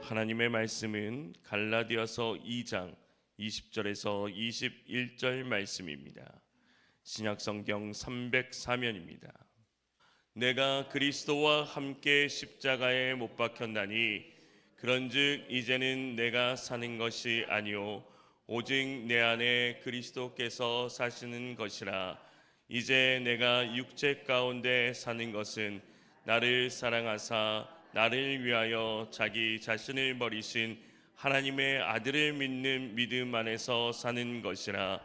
하나님의 말씀은 갈라디아서 2장 20절에서 21절 말씀입니다. 신약성경 304면입니다. 내가 그리스도와 함께 십자가에 못 박혔나니 그런즉 이제는 내가 사는 것이 아니요 오직 내 안에 그리스도께서 사시는 것이라. 이제 내가 육체 가운데 사는 것은 나를 사랑하사 나를 위하여 자기 자신을 버리신 하나님의 아들을 믿는 믿음 안에서 사는 것이라.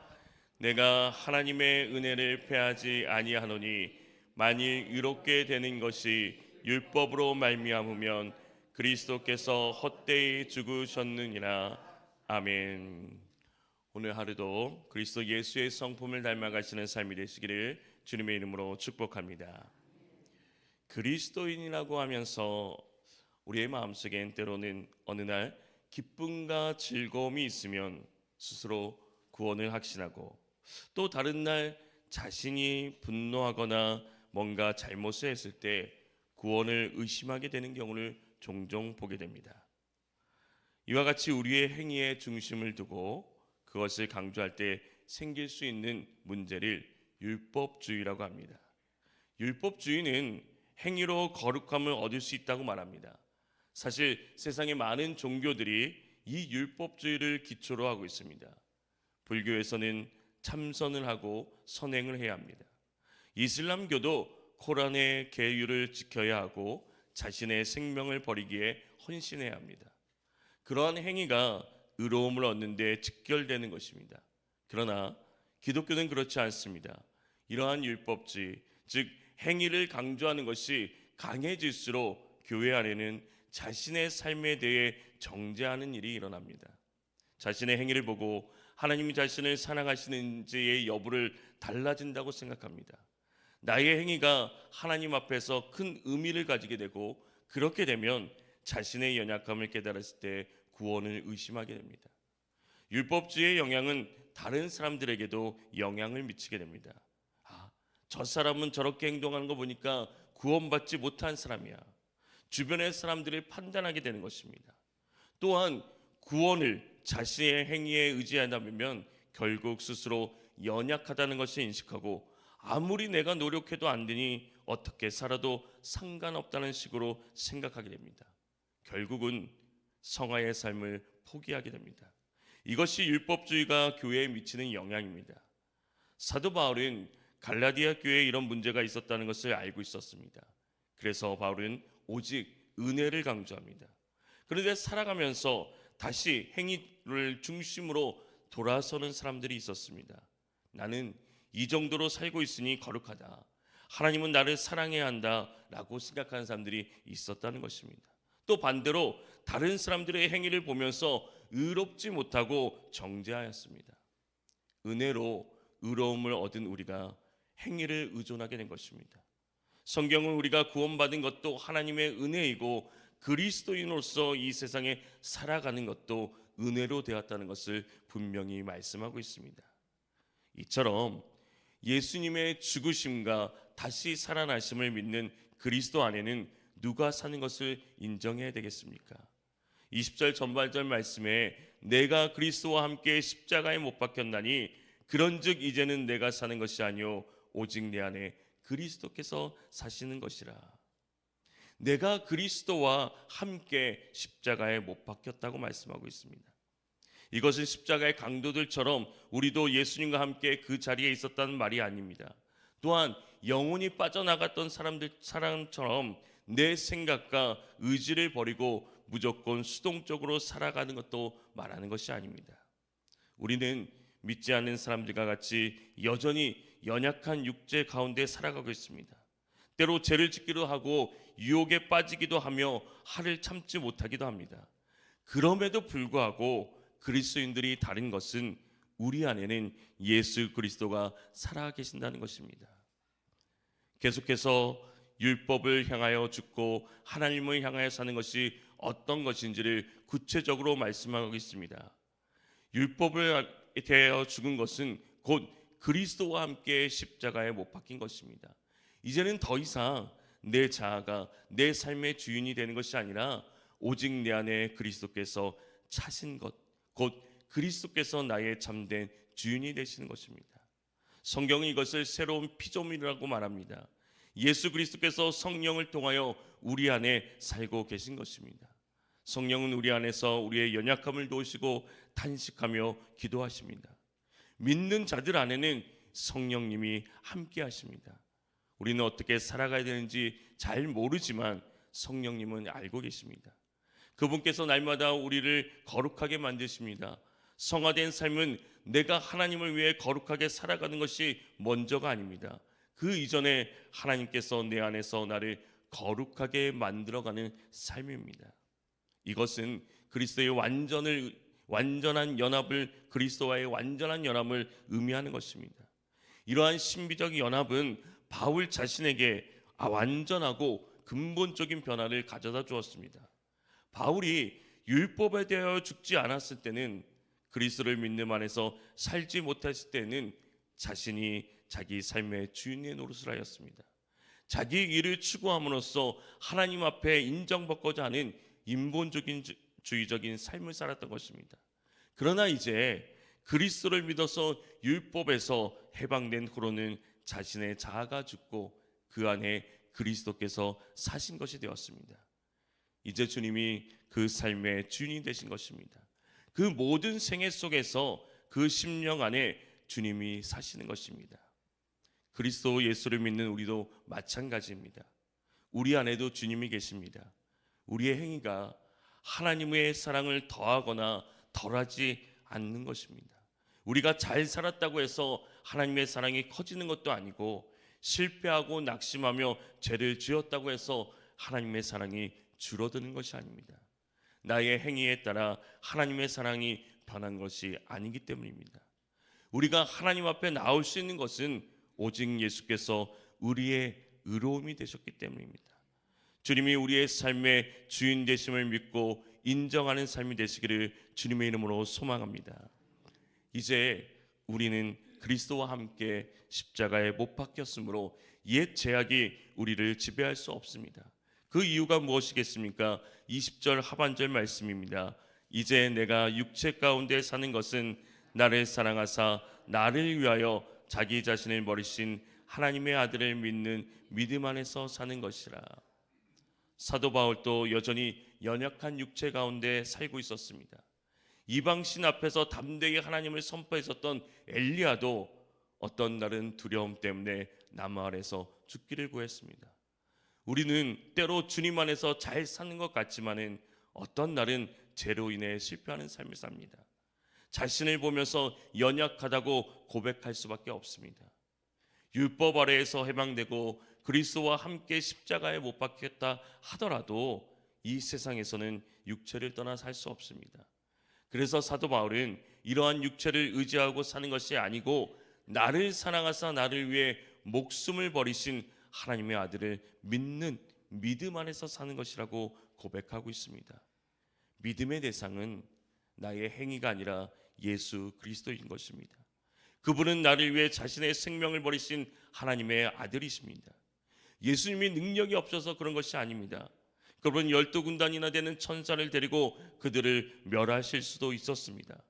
내가 하나님의 은혜를 패하지 아니하노니 만일 의롭게 되는 것이 율법으로 말미암으면 그리스도께서 헛되이 죽으셨느니라. 아멘. 오늘 하루도 그리스도 예수의 성품을 닮아가시는 삶이 되시기를 주님의 이름으로 축복합니다. 그리스도인이라고 하면서 우리의 마음속엔 때로는 어느 날 기쁨과 즐거움이 있으면 스스로 구원을 확신하고, 또 다른 날 자신이 분노하거나 뭔가 잘못을 했을 때 구원을 의심하게 되는 경우를 종종 보게 됩니다. 이와 같이 우리의 행위에 중심을 두고 그것을 강조할 때 생길 수 있는 문제를 율법주의라고 합니다. 율법주의는 행위로 거룩함을 얻을 수 있다고 말합니다. 사실 세상의 많은 종교들이 이 율법주의를 기초로 하고 있습니다. 불교에서는 참선을 하고 선행을 해야 합니다. 이슬람교도 코란의 계율을 지켜야 하고 자신의 생명을 버리기에 헌신해야 합니다. 그러한 행위가 의로움을 얻는 데 직결되는 것입니다. 그러나 기독교는 그렇지 않습니다. 이러한 율법주의, 즉 행위를 강조하는 것이 강해질수록 교회 안에는 자신의 삶에 대해 정죄하는 일이 일어납니다. 자신의 행위를 보고 하나님이 자신을 사랑하시는지의 여부를 달라진다고 생각합니다. 나의 행위가 하나님 앞에서 큰 의미를 가지게 되고, 그렇게 되면 자신의 연약함을 깨달았을 때 구원을 의심하게 됩니다. 율법주의의 영향은 다른 사람들에게도 영향을 미치게 됩니다. 저 사람은 저렇게 행동하는 거 보니까 구원받지 못한 사람이야. 주변의 사람들을 판단하게 되는 것입니다. 또한 구원을 자신의 행위에 의지하다 보면 결국 스스로 연약하다는 것을 인식하고, 아무리 내가 노력해도 안 되니 어떻게 살아도 상관없다는 식으로 생각하게 됩니다. 결국은 성화의 삶을 포기하게 됩니다. 이것이 율법주의가 교회에 미치는 영향입니다. 사도 바울은 갈라디아 교회에 이런 문제가 있었다는 것을 알고 있었습니다. 그래서 바울은 오직 은혜를 강조합니다. 그런데 살아가면서 다시 행위를 중심으로 돌아서는 사람들이 있었습니다. 나는 이 정도로 살고 있으니 거룩하다, 하나님은 나를 사랑해야 한다 라고 생각하는 사람들이 있었다는 것입니다. 또 반대로 다른 사람들의 행위를 보면서 의롭지 못하고 정죄하였습니다. 은혜로 의로움을 얻은 우리가 행위를 의존하게 된 것입니다. 성경은 우리가 구원받은 것도 하나님의 은혜이고 그리스도인으로서 이 세상에 살아가는 것도 은혜로 되었다는 것을 분명히 말씀하고 있습니다. 이처럼 예수님의 죽으심과 다시 살아나심을 믿는 그리스도 안에는 누가 사는 것을 인정해야 되겠습니까? 20절 전반절 말씀에 내가 그리스도와 함께 십자가에 못 박혔나니 그런즉 이제는 내가 사는 것이 아니요 오직 내 안에 그리스도께서 사시는 것이라. 내가 그리스도와 함께 십자가에 못 박혔다고 말씀하고 있습니다. 이것은 십자가의 강도들처럼 우리도 예수님과 함께 그 자리에 있었다는 말이 아닙니다. 또한 영혼이 빠져나갔던 사람처럼 내 생각과 의지를 버리고 무조건 수동적으로 살아가는 것도 말하는 것이 아닙니다. 우리는 믿지 않는 사람들과 같이 여전히 연약한 육체 가운데 살아가고 있습니다. 때로 죄를 짓기도 하고 유혹에 빠지기도 하며 화를 참지 못하기도 합니다. 그럼에도 불구하고 그리스도인들이 다른 것은 우리 안에는 예수 그리스도가 살아계신다는 것입니다. 계속해서 율법을 향하여 죽고 하나님을 향하여 사는 것이 어떤 것인지를 구체적으로 말씀하고 있습니다. 율법을 대하여 죽은 것은 곧 그리스도와 함께 십자가에 못 박힌 것입니다. 이제는 더 이상 내 자아가 내 삶의 주인이 되는 것이 아니라 오직 내 안에 그리스도께서 차신 것, 곧 그리스도께서 나의 참된 주인이 되시는 것입니다. 성경은 이것을 새로운 피조물이라고 말합니다. 예수 그리스도께서 성령을 통하여 우리 안에 살고 계신 것입니다. 성령은 우리 안에서 우리의 연약함을 도우시고 탄식하며 기도하십니다. 믿는 자들 안에는 성령님이 함께 하십니다. 우리는 어떻게 살아가야 되는지 잘 모르지만 성령님은 알고 계십니다. 그분께서 날마다 우리를 거룩하게 만드십니다. 성화된 삶은 내가 하나님을 위해 거룩하게 살아가는 것이 먼저가 아닙니다. 그 이전에 하나님께서 내 안에서 나를 거룩하게 만들어가는 삶입니다. 이것은 그리스도의 완전한 연합을, 그리스도와의 완전한 연합을 의미하는 것입니다. 이러한 신비적 연합은 바울 자신에게 완전하고 근본적인 변화를 가져다 주었습니다. 바울이 율법에 대하여 죽지 않았을 때는, 그리스도를 믿는 안에서 살지 못했을 때는 자신이 자기 삶의 주인의 노릇을 하였습니다. 자기 일을 추구함으로써 하나님 앞에 인정받고자 하는 인본적인 주의적인 삶을 살았던 것입니다. 그러나 이제 그리스도를 믿어서 율법에서 해방된 후로는 자신의 자아가 죽고 그 안에 그리스도께서 사신 것이 되었습니다. 이제 주님이 그 삶의 주인이 되신 것입니다. 그 모든 생애 속에서 그 심령 안에 주님이 사시는 것입니다. 그리스도 예수를 믿는 우리도 마찬가지입니다. 우리 안에도 주님이 계십니다. 우리의 행위가 하나님의 사랑을 더하거나 덜하지 않는 것입니다. 우리가 잘 살았다고 해서 하나님의 사랑이 커지는 것도 아니고, 실패하고 낙심하며 죄를 지었다고 해서 하나님의 사랑이 줄어드는 것이 아닙니다. 나의 행위에 따라 하나님의 사랑이 변한 것이 아니기 때문입니다. 우리가 하나님 앞에 나올 수 있는 것은 오직 예수께서 우리의 의로움이 되셨기 때문입니다. 주님이 우리의 삶의 주인 되심을 믿고 인정하는 삶이 되시기를 주님의 이름으로 소망합니다. 이제 우리는 그리스도와 함께 십자가에 못 박혔으므로 옛 죄악이 우리를 지배할 수 없습니다. 그 이유가 무엇이겠습니까? 20절 하반절 말씀입니다. 이제 내가 육체 가운데 사는 것은 나를 사랑하사 나를 위하여 자기 자신을 버리신 하나님의 아들을 믿는 믿음 안에서 사는 것이라. 사도 바울도 여전히 연약한 육체 가운데 살고 있었습니다. 이방신 앞에서 담대히 하나님을 선포했었던 엘리야도 어떤 날은 두려움 때문에 나무 아래서 죽기를 구했습니다. 우리는 때로 주님 안에서 잘 사는 것 같지만은 어떤 날은 죄로 인해 실패하는 삶을 삽니다. 자신을 보면서 연약하다고 고백할 수밖에 없습니다. 율법 아래에서 해방되고 그리스도와 함께 십자가에 못 박혔다 하더라도 이 세상에서는 육체를 떠나 살 수 없습니다. 그래서 사도 바울은 이러한 육체를 의지하고 사는 것이 아니고 나를 사랑하사 나를 위해 목숨을 버리신 하나님의 아들을 믿는 믿음 안에서 사는 것이라고 고백하고 있습니다. 믿음의 대상은 나의 행위가 아니라 예수 그리스도인 것입니다. 그분은 나를 위해 자신의 생명을 버리신 하나님의 아들이십니다. 예수님이 능력이 없어서 그런 것이 아닙니다. 그분은 12군단이나 되는 천사를 데리고 그들을 멸하실 수도 있었습니다.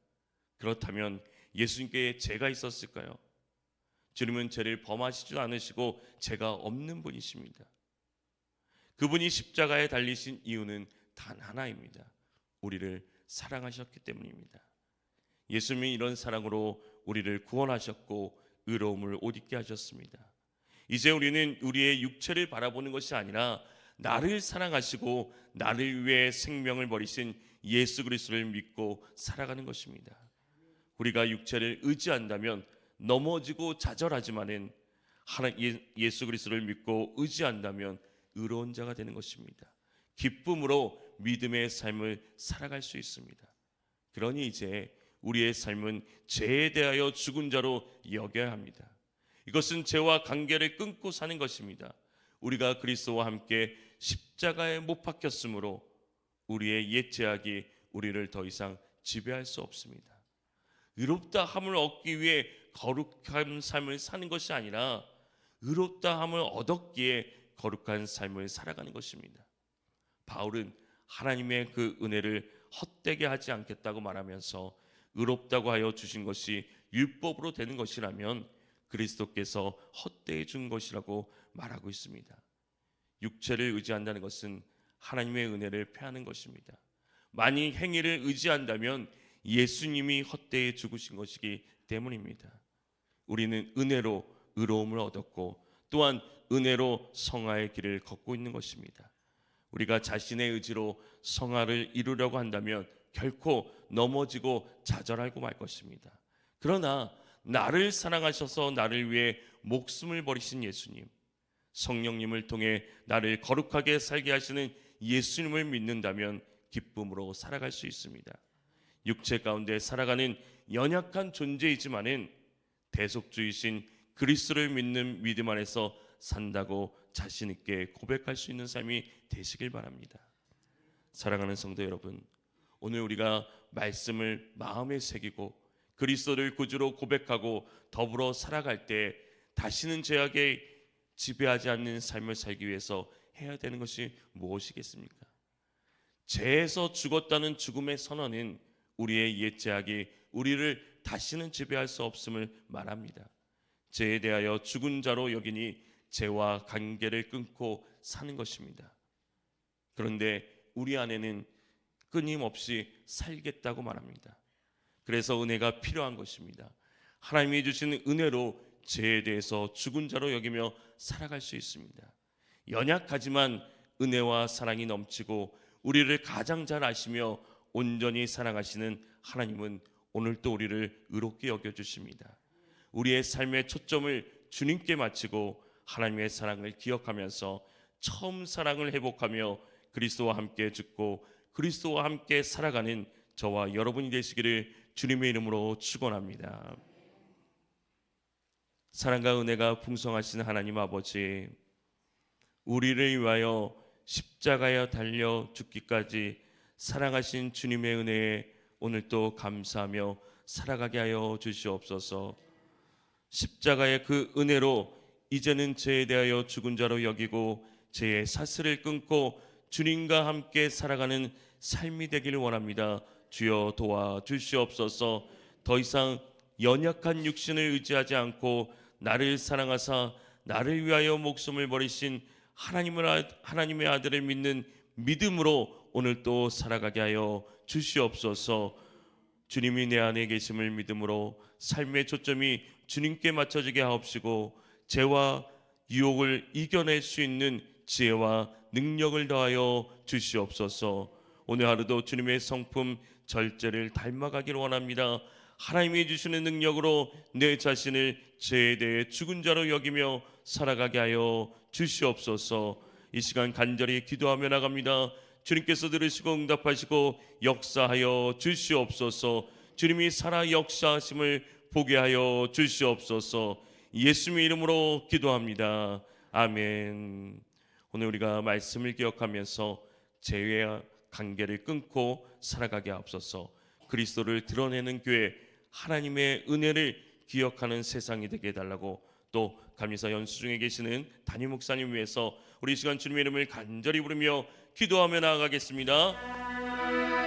그렇다면 예수님께 죄가 있었을까요? 주님은 죄를 범하시지도 않으시고 죄가 없는 분이십니다. 그분이 십자가에 달리신 이유는 단 하나입니다. 우리를 사랑하셨기 때문입니다. 예수님이 이런 사랑으로 우리를 구원하셨고 의로움을 옷 입게 하셨습니다. 이제 우리는 우리의 육체를 바라보는 것이 아니라 나를 사랑하시고 나를 위해 생명을 버리신 예수 그리스도를 믿고 살아가는 것입니다. 우리가 육체를 의지한다면 넘어지고 좌절하지만은 예수 그리스도를 믿고 의지한다면 의로운 자가 되는 것입니다. 기쁨으로 믿음의 삶을 살아갈 수 있습니다. 그러니 이제 우리의 삶은 죄에 대하여 죽은 자로 여겨야 합니다. 이것은 죄와 관계를 끊고 사는 것입니다. 우리가 그리스도와 함께 십자가에 못 박혔으므로 우리의 옛 죄악이 우리를 더 이상 지배할 수 없습니다. 의롭다 함을 얻기 위해 거룩한 삶을 사는 것이 아니라 의롭다 함을 얻었기에 거룩한 삶을 살아가는 것입니다. 바울은 하나님의 그 은혜를 헛되게 하지 않겠다고 말하면서 의롭다고 하여 주신 것이 율법으로 되는 것이라면 그리스도께서 헛되이 준 것이라고 말하고 있습니다. 육체를 의지한다는 것은 하나님의 은혜를 패하는 것입니다. 만일 행위를 의지한다면 예수님이 헛되이 죽으신 것이기 때문입니다. 우리는 은혜로 의로움을 얻었고 또한 은혜로 성화의 길을 걷고 있는 것입니다. 우리가 자신의 의지로 성화를 이루려고 한다면 결코 넘어지고 좌절하고 말 것입니다. 그러나 나를 사랑하셔서 나를 위해 목숨을 버리신 예수님, 성령님을 통해 나를 거룩하게 살게 하시는 예수님을 믿는다면 기쁨으로 살아갈 수 있습니다. 육체 가운데 살아가는 연약한 존재이지만은 대속주이신 그리스도를 믿는 믿음 안에서 산다고 자신 있게 고백할 수 있는 삶이 되시길 바랍니다. 사랑하는 성도 여러분, 오늘 우리가 말씀을 마음에 새기고 그리스도를 구주로 고백하고 더불어 살아갈 때 다시는 죄악에 지배하지 않는 삶을 살기 위해서 해야 되는 것이 무엇이겠습니까? 죄에서 죽었다는 죽음의 선언은 우리의 옛 죄악이 우리를 다시는 지배할 수 없음을 말합니다. 죄에 대하여 죽은 자로 여기니 죄와 관계를 끊고 사는 것입니다. 그런데 우리 안에는 끊임없이 살겠다고 말합니다. 그래서 은혜가 필요한 것입니다. 하나님이 주시는 은혜로 죄에 대해서 죽은 자로 여기며 살아갈 수 있습니다. 연약하지만 은혜와 사랑이 넘치고 우리를 가장 잘 아시며 온전히 사랑하시는 하나님은 오늘도 우리를 의롭게 여겨주십니다. 우리의 삶의 초점을 주님께 맞추고 하나님의 사랑을 기억하면서 처음 사랑을 회복하며 그리스도와 함께 죽고 그리스도와 함께 살아가는 저와 여러분이 되시기를 주님의 이름으로 축원합니다. 사랑과 은혜가 풍성하신 하나님 아버지, 우리를 위하여 십자가에 달려 죽기까지 사랑하신 주님의 은혜에 오늘도 감사하며 살아가게 하여 주시옵소서. 십자가의 그 은혜로 이제는 죄에 대하여 죽은 자로 여기고 죄의 사슬을 끊고 주님과 함께 살아가는 삶이 되기를 원합니다. 주여 도와주시옵소서. 더 이상 연약한 육신을 의지하지 않고 나를 사랑하사 나를 위하여 목숨을 버리신 하나님의 아들을 믿는 믿음으로 오늘 또 살아가게 하여 주시옵소서. 주님이 내 안에 계심을 믿음으로 삶의 초점이 주님께 맞춰지게 하옵시고 죄와 유혹을 이겨낼 수 있는 지혜와 능력을 더하여 주시옵소서. 오늘 하루도 주님의 성품 절제를 닮아가기를 원합니다. 하나님이 주시는 능력으로 내 자신을 죄에 대해 죽은 자로 여기며 살아가게 하여 주시옵소서. 이 시간 간절히 기도하며 나갑니다. 주님께서 들으시고 응답하시고 역사하여 주시옵소서. 주님이 살아 역사하심을 보게 하여 주시옵소서. 예수님의 이름으로 기도합니다. 아멘. 오늘 우리가 말씀을 기억하면서 죄와 관계를 끊고 살아가게 하옵소서. 그리스도를 드러내는 교회, 하나님의 은혜를 기억하는 세상이 되게 해달라고, 또 감리사 연수 중에 계시는 담임 목사님 위해서 우리 이 시간 주님의 이름을 간절히 부르며 기도하며 나아가겠습니다.